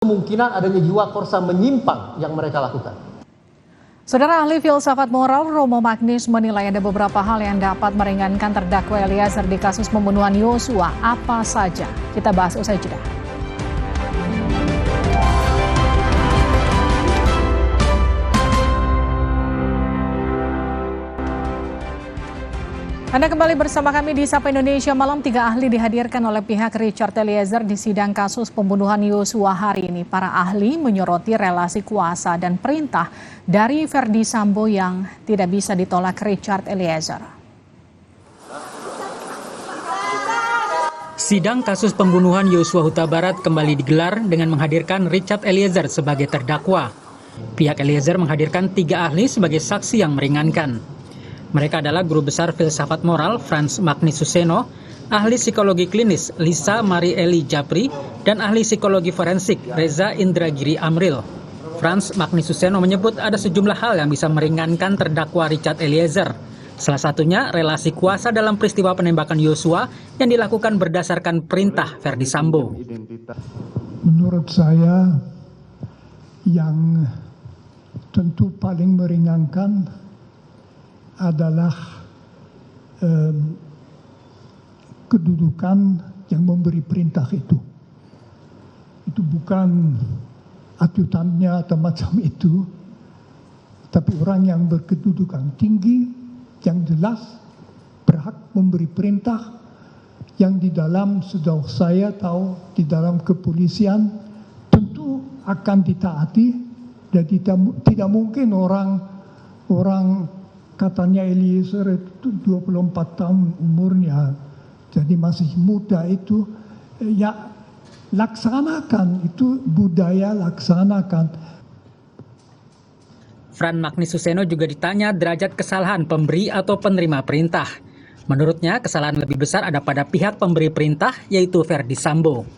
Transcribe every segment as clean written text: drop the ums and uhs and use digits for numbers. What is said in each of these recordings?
Kemungkinan adanya jiwa korsa menyimpang yang mereka lakukan. Saudara ahli filsafat moral Romo Magnis menilai ada beberapa hal yang dapat meringankan terdakwa Eliezer di kasus pembunuhan Yosua. Apa saja? Kita bahas usai jeda. Anda kembali bersama kami di Sapa Indonesia Malam. 3 ahli dihadirkan oleh pihak Richard Eliezer di sidang kasus pembunuhan Yosua hari ini. Para ahli menyoroti relasi kuasa dan perintah dari Ferdy Sambo yang tidak bisa ditolak Richard Eliezer. Sidang kasus pembunuhan Yosua Huta Barat kembali digelar dengan menghadirkan Richard Eliezer sebagai terdakwa. Pihak Eliezer menghadirkan 3 ahli sebagai saksi yang meringankan. Mereka adalah Guru Besar Filsafat Moral Frans Magnis Suseno, ahli psikologi klinis Lisa Marieli Japri, dan ahli psikologi forensik Reza Indragiri Amril. Frans Magnis Suseno menyebut ada sejumlah hal yang bisa meringankan terdakwa Richard Eliezer. Salah satunya relasi kuasa dalam peristiwa penembakan Yosua yang dilakukan berdasarkan perintah Ferdy Sambo. Menurut saya yang tentu paling meringankan adalah kedudukan yang memberi perintah itu. Itu bukan ajutannya atau macam itu, tapi orang yang berkedudukan tinggi, yang jelas berhak memberi perintah, yang di dalam, sejauh saya tahu, di dalam kepolisian tentu akan ditaati. Dan tidak mungkin orang katanya Eliezer itu 24 tahun umurnya, jadi masih muda itu, ya laksanakan, itu budaya laksanakan. Frans Magnis Suseno juga ditanya derajat kesalahan pemberi atau penerima perintah. Menurutnya kesalahan lebih besar ada pada pihak pemberi perintah, yaitu Ferdy Sambo.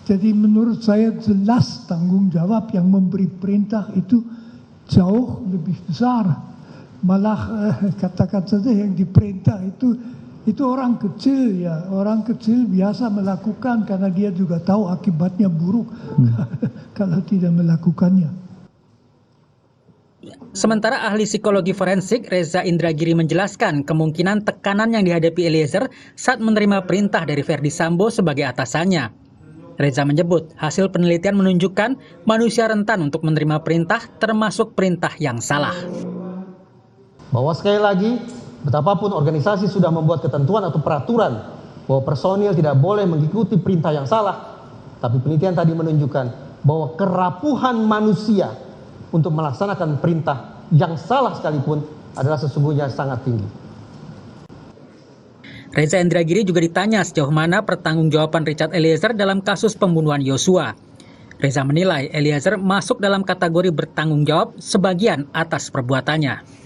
Jadi menurut saya jelas tanggung jawab yang memberi perintah itu jauh lebih besar. Malah katakan saja yang diperintah itu orang kecil, ya orang kecil biasa melakukan karena dia juga tahu akibatnya buruk kalau tidak melakukannya. Sementara ahli psikologi forensik Reza Indragiri menjelaskan kemungkinan tekanan yang dihadapi Eliezer saat menerima perintah dari Ferdy Sambo sebagai atasannya. Reza menyebut hasil penelitian menunjukkan manusia rentan untuk menerima perintah termasuk perintah yang salah. Bahwa sekali lagi, betapapun organisasi sudah membuat ketentuan atau peraturan bahwa personil tidak boleh mengikuti perintah yang salah, tapi penelitian tadi menunjukkan bahwa kerapuhan manusia untuk melaksanakan perintah yang salah sekalipun adalah sesungguhnya sangat tinggi. Reza Indragiri juga ditanya sejauh mana pertanggungjawaban Richard Eliezer dalam kasus pembunuhan Yosua. Reza menilai Eliezer masuk dalam kategori bertanggung jawab sebagian atas perbuatannya.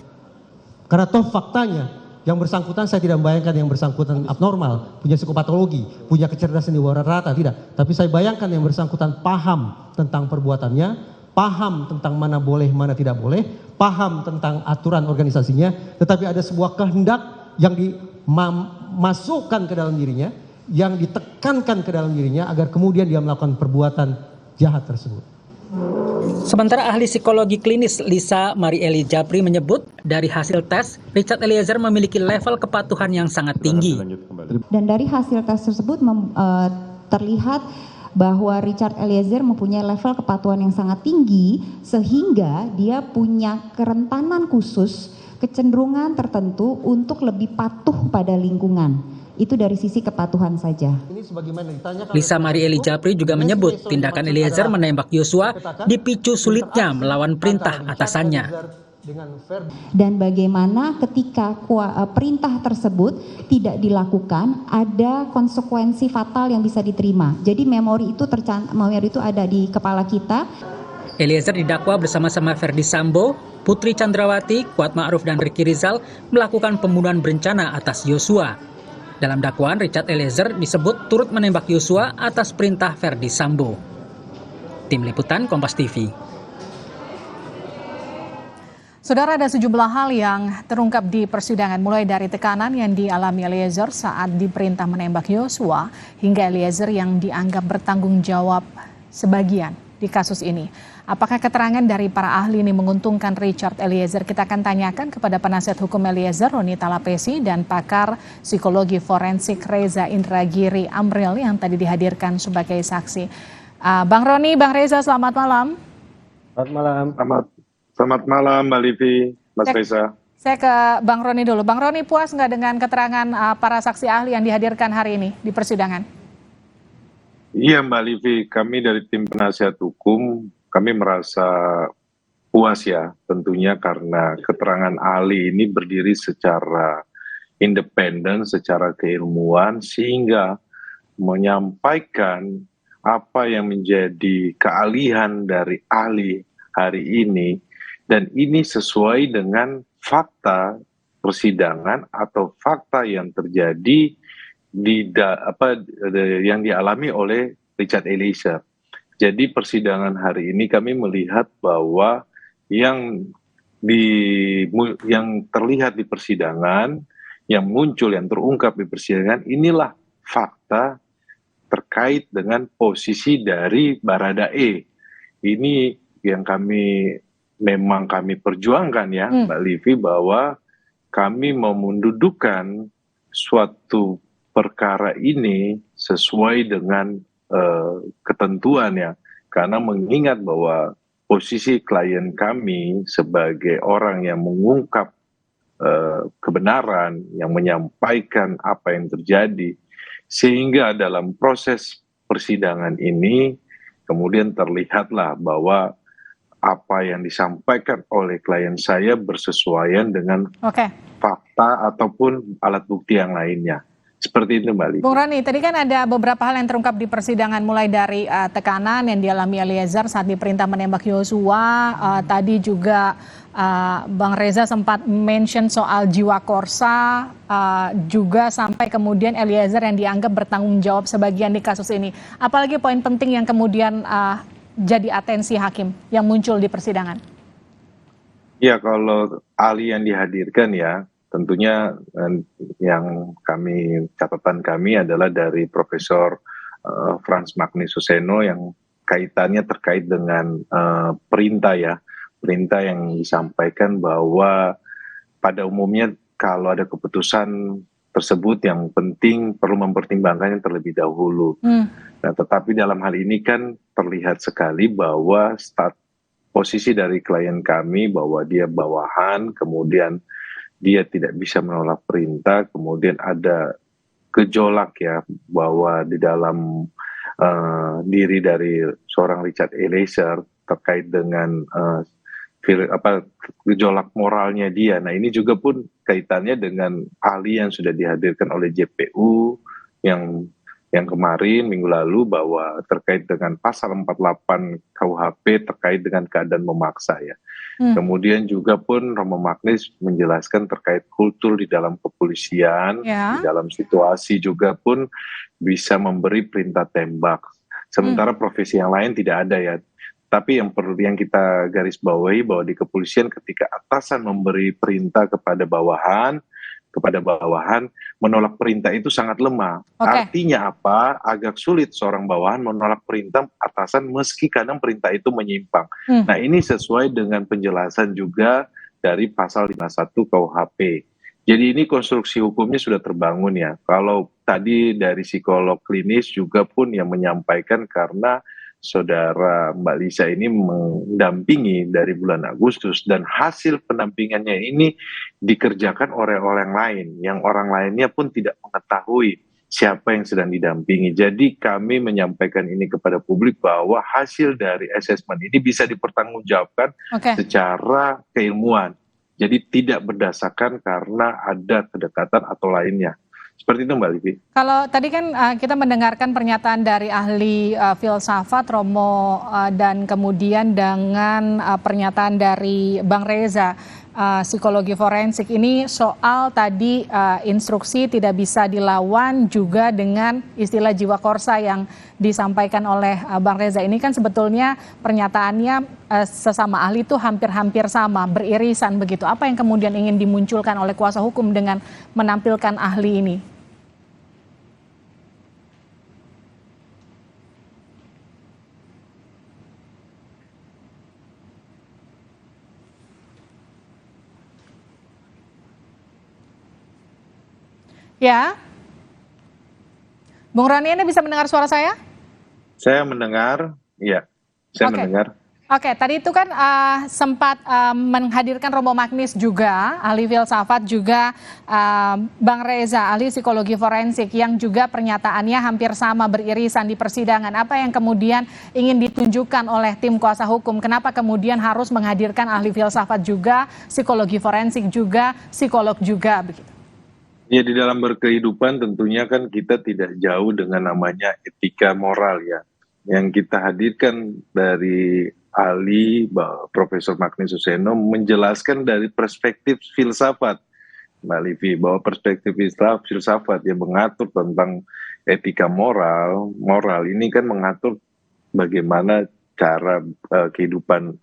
Karena toh faktanya, yang bersangkutan saya tidak membayangkan yang bersangkutan abnormal, punya psikopatologi, punya kecerdasan di bawah rata, tidak. Tapi saya bayangkan yang bersangkutan paham tentang perbuatannya, paham tentang mana boleh, mana tidak boleh, paham tentang aturan organisasinya, tetapi ada sebuah kehendak yang dimasukkan ke dalam dirinya, yang ditekankan ke dalam dirinya agar kemudian dia melakukan perbuatan jahat tersebut. Sementara ahli psikologi klinis Lisa Marieli Japri menyebut dari hasil tes, Richard Eliezer memiliki level kepatuhan yang sangat tinggi. Dan dari hasil tes tersebut terlihat bahwa Richard Eliezer mempunyai level kepatuhan yang sangat tinggi sehingga dia punya kerentanan khusus, kecenderungan tertentu untuk lebih patuh pada lingkungan. Itu dari sisi kepatuhan saja. Lisa Marieli Japri juga menyebut tindakan Eliezer menembak Yosua dipicu sulitnya melawan perintah atasannya. Dan bagaimana ketika perintah tersebut tidak dilakukan, ada konsekuensi fatal yang bisa diterima. Jadi memori itu ada di kepala kita. Eliezer didakwa bersama-sama Ferdy Sambo, Putri Chandrawati, Kuat Ma'ruf dan Ricky Rizal melakukan pembunuhan berencana atas Yosua. Dalam dakwaan, Richard Eliezer disebut turut menembak Yosua atas perintah Ferdy Sambo. Tim Liputan Kompas TV. Saudara, ada sejumlah hal yang terungkap di persidangan, mulai dari tekanan yang dialami Eliezer saat diperintah menembak Yosua, hingga Eliezer yang dianggap bertanggung jawab sebagian di kasus ini. Apakah keterangan dari para ahli ini menguntungkan Richard Eliezer? Kita akan tanyakan kepada penasihat hukum Eliezer, Roni Talapesi, dan pakar psikologi forensik Reza Indragiri Amril yang tadi dihadirkan sebagai saksi. Bang Roni, Bang Reza, selamat malam. Selamat malam. Selamat malam Mbak Livi, Mas Reza. Saya ke Bang Roni dulu. Bang Roni, puas nggak dengan keterangan para saksi ahli yang dihadirkan hari ini di persidangan? Iya Mbak Livi, kami dari tim penasihat hukum, kami merasa puas ya, tentunya karena keterangan ahli ini berdiri secara independen, secara keilmuan, sehingga menyampaikan apa yang menjadi keahlian dari ahli hari ini, dan ini sesuai dengan fakta persidangan atau fakta yang terjadi yang dialami oleh Richard Eliezer. Jadi persidangan hari ini kami melihat bahwa yang terlihat di persidangan, yang muncul, yang terungkap di persidangan, inilah fakta terkait dengan posisi dari Baradae. Ini yang memang kami perjuangkan ya, Mbak Livi, bahwa kami mau mendudukan suatu perkara ini sesuai dengan ketentuan ya, karena mengingat bahwa posisi klien kami sebagai orang yang mengungkap kebenaran, yang menyampaikan apa yang terjadi, sehingga dalam proses persidangan ini kemudian terlihatlah bahwa apa yang disampaikan oleh klien saya bersesuaian dengan fakta ataupun alat bukti yang lainnya. Seperti itu Mbak Livi. Bung Roni, tadi kan ada beberapa hal yang terungkap di persidangan, mulai dari tekanan yang dialami Eliezer saat diperintah menembak Yosua. Tadi juga Bang Reza sempat mention soal jiwa korsa, juga sampai kemudian Eliezer yang dianggap bertanggung jawab sebagian di kasus ini. Apalagi poin penting yang kemudian jadi atensi hakim yang muncul di persidangan? Ya, kalau ahli yang dihadirkan ya, tentunya yang catatan kami adalah dari Profesor Frans Magnus Suseno yang kaitannya terkait dengan perintah ya, perintah yang disampaikan bahwa pada umumnya kalau ada keputusan tersebut yang penting perlu mempertimbangkannya terlebih dahulu. Nah, tetapi dalam hal ini kan terlihat sekali bahwa posisi dari klien kami bahwa dia bawahan, kemudian dia tidak bisa menolak perintah, kemudian ada gejolak ya bahwa di dalam diri dari seorang Richard Eliezer terkait dengan gejolak moralnya dia. Nah, ini juga pun kaitannya dengan ahli yang sudah dihadirkan oleh JPU yang kemarin minggu lalu bahwa terkait dengan pasal 48 KUHP terkait dengan keadaan memaksa ya. Kemudian juga pun Romo Magnis menjelaskan terkait kultur di dalam kepolisian, di dalam situasi juga pun bisa memberi perintah tembak. Sementara profesi yang lain tidak ada ya. Tapi yang kita garis bawahi bahwa di kepolisian ketika atasan memberi perintah kepada bawahan menolak perintah itu sangat lemah. Artinya apa? Agak sulit seorang bawahan menolak perintah atasan meski kadang perintah itu menyimpang. Nah, ini sesuai dengan penjelasan juga dari pasal 51 KUHP. Jadi ini konstruksi hukumnya sudah terbangun ya. Kalau tadi dari psikolog klinis juga pun yang menyampaikan karena Saudara Mbak Lisa ini mendampingi dari bulan Agustus dan hasil pendampingannya ini dikerjakan oleh orang lain yang orang lainnya pun tidak mengetahui siapa yang sedang didampingi. Jadi kami menyampaikan ini kepada publik bahwa hasil dari asesmen ini bisa dipertanggungjawabkan secara keilmuan. Jadi tidak berdasarkan karena ada kedekatan atau lainnya. Seperti itu Mbak Livi. Kalau tadi kan kita mendengarkan pernyataan dari ahli filsafat Romo dan kemudian dengan pernyataan dari Bang Reza psikologi forensik ini soal tadi instruksi tidak bisa dilawan juga dengan istilah jiwa korsa yang disampaikan oleh Bang Reza. Ini kan sebetulnya pernyataannya sesama ahli itu hampir-hampir sama, beririsan begitu. Apa yang kemudian ingin dimunculkan oleh kuasa hukum dengan menampilkan ahli ini? Ya, Bung Roni, Anda bisa mendengar suara saya? Saya mendengar, ya, saya mendengar. Oke, tadi itu kan sempat menghadirkan Romo Magnis juga, ahli filsafat, juga Bang Reza, ahli psikologi forensik, yang juga pernyataannya hampir sama, beririsan di persidangan. Apa yang kemudian ingin ditunjukkan oleh tim kuasa hukum? Kenapa kemudian harus menghadirkan ahli filsafat juga, psikologi forensik juga, psikolog juga, begitu? Ya, di dalam berkehidupan tentunya kan kita tidak jauh dengan namanya etika moral ya. Yang kita hadirkan dari ahli Profesor Magnis Suseno menjelaskan dari perspektif filsafat, Mbak Livi, bahwa perspektif filsafat yang mengatur tentang etika moral ini kan mengatur bagaimana cara kehidupan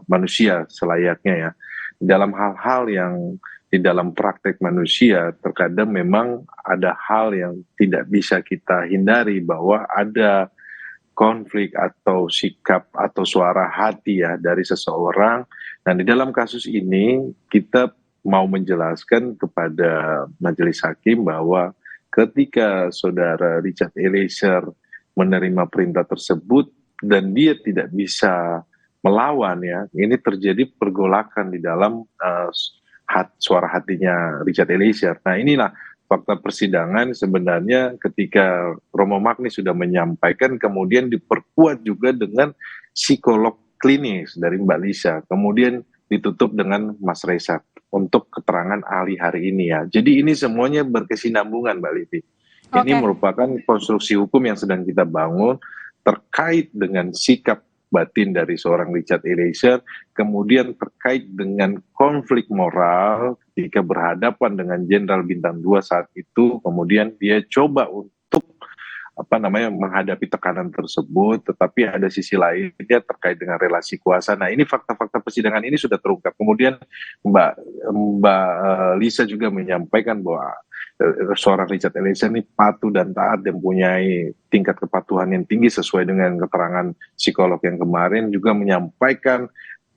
manusia selayaknya ya. Dalam hal-hal yang di dalam praktek manusia terkadang memang ada hal yang tidak bisa kita hindari, bahwa ada konflik atau sikap atau suara hati ya dari seseorang. Dan di dalam kasus ini kita mau menjelaskan kepada majelis hakim bahwa ketika saudara Richard Eliezer menerima perintah tersebut dan dia tidak bisa melawan ya, ini terjadi pergolakan di dalam suara hatinya Richard Eliezer. Nah, inilah fakta persidangan sebenarnya ketika Romo Magnis sudah menyampaikan, kemudian diperkuat juga dengan psikolog klinis dari Mbak Lisa, kemudian ditutup dengan Mas Reza untuk keterangan ahli hari ini ya. Jadi ini semuanya berkesinambungan, Mbak Livi. Ini merupakan konstruksi hukum yang sedang kita bangun terkait dengan sikap batin dari seorang Richard Eliezer, kemudian terkait dengan konflik moral ketika berhadapan dengan Jenderal Bintang 2 saat itu, kemudian dia coba untuk menghadapi tekanan tersebut, tetapi ada sisi lainnya terkait dengan relasi kuasa. Nah, ini fakta-fakta persidangan ini sudah terungkap. Kemudian Mbak Lisa juga menyampaikan bahwa seorang Richard Eliezer ini patuh dan taat dan mempunyai tingkat kepatuhan yang tinggi sesuai dengan keterangan psikolog yang kemarin, juga menyampaikan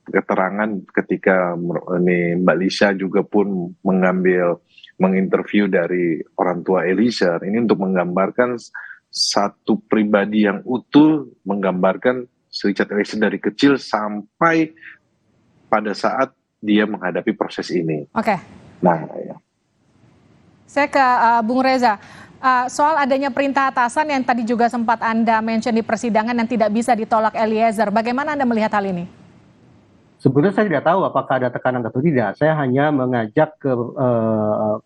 keterangan ketika Mbak Lisa juga pun menginterview dari orang tua Eliezer ini untuk menggambarkan satu pribadi yang utuh, menggambarkan Richard Eliezer dari kecil sampai pada saat dia menghadapi proses ini. Nah, ya. Saya ke Bung Reza, soal adanya perintah atasan yang tadi juga sempat Anda mention di persidangan yang tidak bisa ditolak Eliezer, bagaimana Anda melihat hal ini? Sebetulnya saya tidak tahu apakah ada tekanan atau tidak. Saya hanya mengajak ke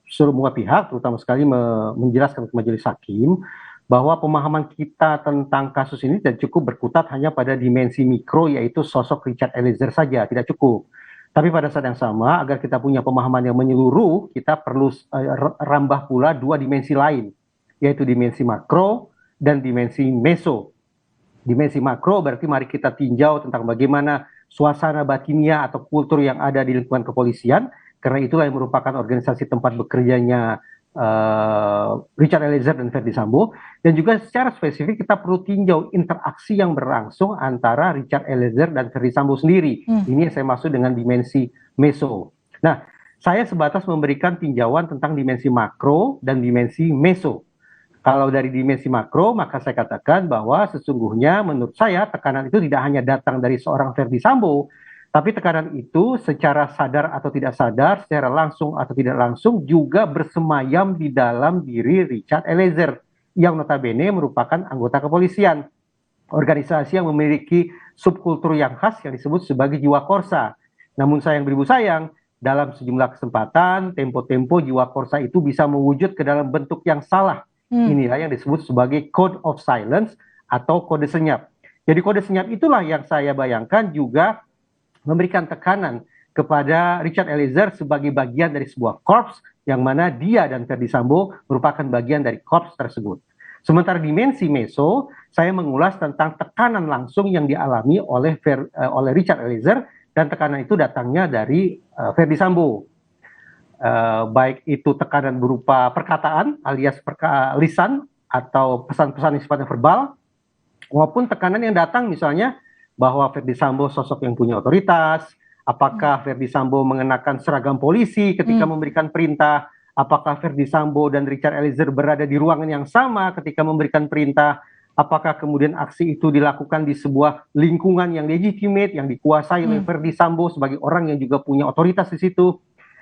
semua pihak, terutama sekali menjelaskan ke majelis hakim bahwa pemahaman kita tentang kasus ini tidak cukup berkutat hanya pada dimensi mikro, yaitu sosok Richard Eliezer saja, tidak cukup. Tapi pada saat yang sama, agar kita punya pemahaman yang menyeluruh, kita perlu rambah pula dua dimensi lain, yaitu dimensi makro dan dimensi meso. Dimensi makro berarti mari kita tinjau tentang bagaimana suasana batinnya atau kultur yang ada di lingkungan kepolisian, karena itulah yang merupakan organisasi tempat bekerjanya Richard Eliezer dan Verdi Sambo. Dan juga secara spesifik kita perlu tinjau interaksi yang berlangsung antara Richard Eliezer dan Verdi Sambo sendiri. Ini yang saya maksud dengan dimensi meso. Nah, saya sebatas memberikan tinjauan tentang dimensi makro dan dimensi meso. Kalau dari dimensi makro, maka saya katakan bahwa sesungguhnya menurut saya tekanan itu tidak hanya datang dari seorang Verdi Sambo, tapi tekanan itu secara sadar atau tidak sadar, secara langsung atau tidak langsung juga bersemayam di dalam diri Richard Eliezer, yang notabene merupakan anggota kepolisian. Organisasi yang memiliki subkultur yang khas yang disebut sebagai jiwa korsa. Namun sayang beribu sayang, dalam sejumlah kesempatan, tempo-tempo jiwa korsa itu bisa mewujud ke dalam bentuk yang salah. Inilah yang disebut sebagai code of silence atau kode senyap. Jadi kode senyap itulah yang saya bayangkan juga memberikan tekanan kepada Richard Eliezer sebagai bagian dari sebuah korps yang mana dia dan Verdi Sambo merupakan bagian dari korps tersebut. Sementara dimensi meso, saya mengulas tentang tekanan langsung yang dialami oleh Richard Eliezer, dan tekanan itu datangnya dari Verdi Sambo. Baik itu tekanan berupa perkataan alias lisan atau pesan-pesan yang sifatnya verbal, maupun tekanan yang datang misalnya bahwa Verdi Sambo sosok yang punya otoritas, apakah Verdi Sambo mengenakan seragam polisi ketika memberikan perintah, Apakah Ferdi Sambo dan Richard Eliezer berada di ruangan yang sama ketika memberikan perintah? Apakah kemudian aksi itu dilakukan di sebuah lingkungan yang legitimate, yang dikuasai oleh Ferdi Sambo sebagai orang yang juga punya otoritas di situ?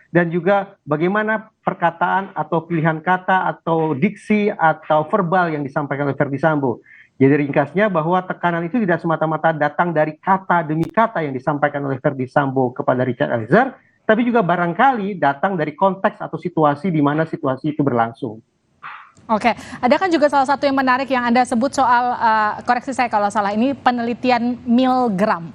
Dan juga bagaimana perkataan atau pilihan kata atau diksi atau verbal yang disampaikan oleh Ferdi Sambo. Jadi ringkasnya bahwa tekanan itu tidak semata-mata datang dari kata demi kata yang disampaikan oleh Ferdi Sambo kepada Richard Eliezer, tapi juga barangkali datang dari konteks atau situasi di mana situasi itu berlangsung. Oke, ada kan juga salah satu yang menarik yang Anda sebut soal, koreksi saya kalau salah, ini penelitian miligram.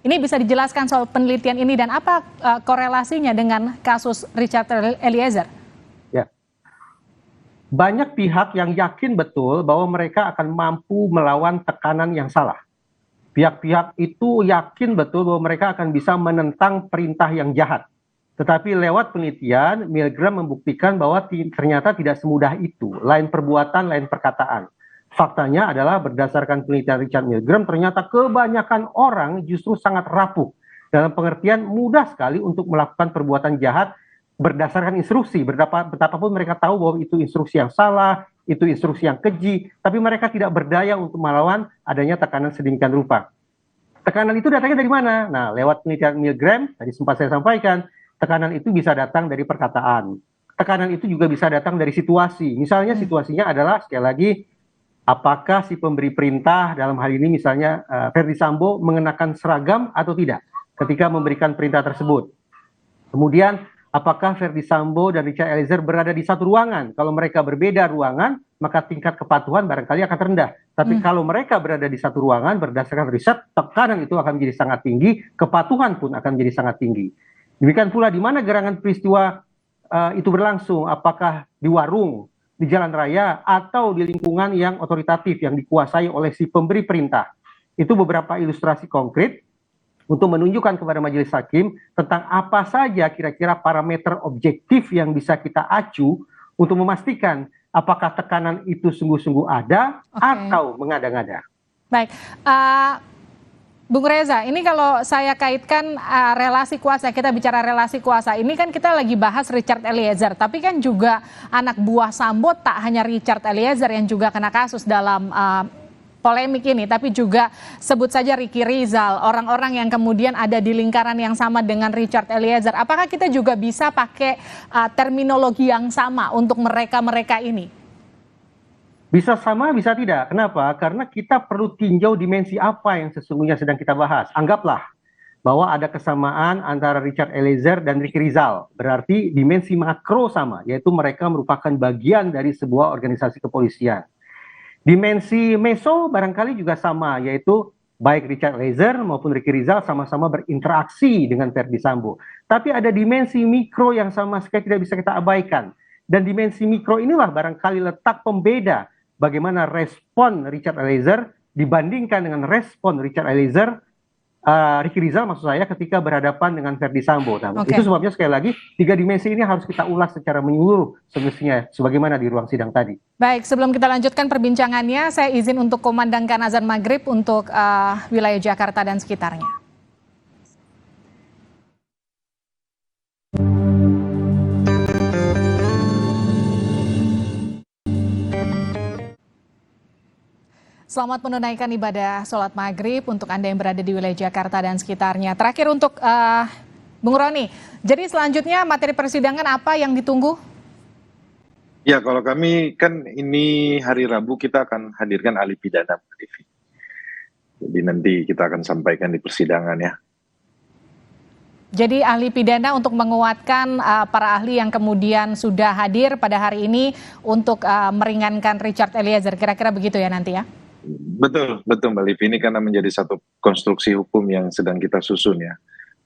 Ini bisa dijelaskan soal penelitian ini dan apa korelasinya dengan kasus Richard Eliezer? Ya, banyak pihak yang yakin betul bahwa mereka akan mampu melawan tekanan yang salah. Pihak-pihak itu yakin betul bahwa mereka akan bisa menentang perintah yang jahat. Tetapi lewat penelitian, Milgram membuktikan bahwa ternyata tidak semudah itu. Lain perbuatan, lain perkataan. Faktanya adalah berdasarkan penelitian Richard Milgram, ternyata kebanyakan orang justru sangat rapuh. Dalam pengertian mudah sekali untuk melakukan perbuatan jahat berdasarkan instruksi. Betapapun mereka tahu bahwa itu instruksi yang salah, itu instruksi yang keji, tapi mereka tidak berdaya untuk melawan adanya tekanan sedemikian rupa. Tekanan itu datangnya dari mana? Nah, lewat penelitian Milgram, tadi sempat saya sampaikan, tekanan itu bisa datang dari perkataan. Tekanan itu juga bisa datang dari situasi. Misalnya situasinya adalah, sekali lagi, apakah si pemberi perintah, dalam hal ini misalnya Ferdi Sambo, mengenakan seragam atau tidak ketika memberikan perintah tersebut. Kemudian, apakah Ferdi Sambo dan Richard Eliezer berada di satu ruangan? Kalau mereka berbeda ruangan, maka tingkat kepatuhan barangkali akan rendah. Tapi kalau mereka berada di satu ruangan, berdasarkan riset, tekanan itu akan menjadi sangat tinggi, kepatuhan pun akan menjadi sangat tinggi. Demikian pula di mana gerangan peristiwa itu berlangsung, apakah di warung, di jalan raya, atau di lingkungan yang otoritatif, yang dikuasai oleh si pemberi perintah. Itu beberapa ilustrasi konkret untuk menunjukkan kepada majelis hakim tentang apa saja kira-kira parameter objektif yang bisa kita acu untuk memastikan apakah tekanan itu sungguh-sungguh ada atau mengada-ngada. Baik, Bung Reza, ini kalau saya kaitkan relasi kuasa, kita bicara relasi kuasa, ini kan kita lagi bahas Richard Eliezer, tapi kan juga anak buah Sambo, tak hanya Richard Eliezer yang juga kena kasus dalam polemik ini, tapi juga sebut saja Ricky Rizal, orang-orang yang kemudian ada di lingkaran yang sama dengan Richard Eliezer. Apakah kita juga bisa pakai terminologi yang sama untuk mereka-mereka ini? Bisa sama, bisa tidak. Kenapa? Karena kita perlu tinjau dimensi apa yang sesungguhnya sedang kita bahas. Anggaplah bahwa ada kesamaan antara Richard Eliezer dan Ricky Rizal. Berarti dimensi makro sama, yaitu mereka merupakan bagian dari sebuah organisasi kepolisian. Dimensi meso barangkali juga sama, yaitu baik Richard Eliezer maupun Ricky Rizal sama-sama berinteraksi dengan Ferdi Sambo. Tapi ada dimensi mikro yang sama sekali tidak bisa kita abaikan. Dan dimensi mikro inilah barangkali letak pembeda bagaimana respon Richard Eliezer dibandingkan dengan respon Richard Eliezer, Ricky Rizal maksud saya, ketika berhadapan dengan Ferdi Sambo. Nah, itu sebabnya sekali lagi tiga dimensi ini harus kita ulas secara menyeluruh semestinya sebagaimana di ruang sidang tadi. Baik, sebelum kita lanjutkan perbincangannya, saya izin untuk kumandangkan azan maghrib untuk wilayah Jakarta dan sekitarnya. Selamat menunaikan ibadah sholat maghrib untuk Anda yang berada di wilayah Jakarta dan sekitarnya. Terakhir untuk Bung Roni, jadi selanjutnya materi persidangan apa yang ditunggu? Ya, kalau kami kan ini hari Rabu kita akan hadirkan ahli pidana. Jadi nanti kita akan sampaikan di persidangan ya. Jadi ahli pidana untuk menguatkan para ahli yang kemudian sudah hadir pada hari ini untuk meringankan Richard Eliezer. Kira-kira begitu ya nanti ya? Betul Mbak Livi, ini karena menjadi satu konstruksi hukum yang sedang kita susun ya.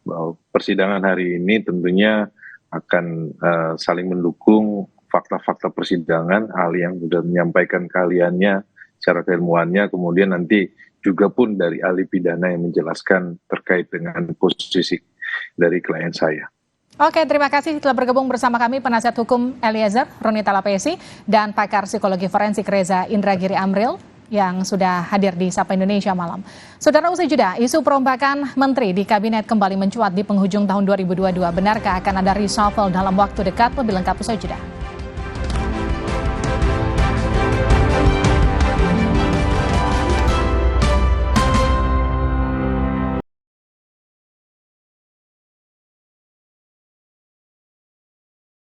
Bahwa persidangan hari ini tentunya akan saling mendukung fakta-fakta persidangan, ahli yang sudah menyampaikan keahliannya secara keilmuannya, kemudian nanti juga pun dari ahli pidana yang menjelaskan terkait dengan posisi dari klien saya. Oke, terima kasih telah bergabung bersama kami penasihat hukum Eliezer, Roni Talapesi, dan pakar psikologi forensik Reza Indragiri Amril. yang sudah hadir di Sapa Indonesia Malam. Saudara, usai jeda, isu perombakan menteri di kabinet kembali mencuat di penghujung tahun 2022. Benarkah akan ada reshuffle dalam waktu dekat? Lebih lengkap usai jeda.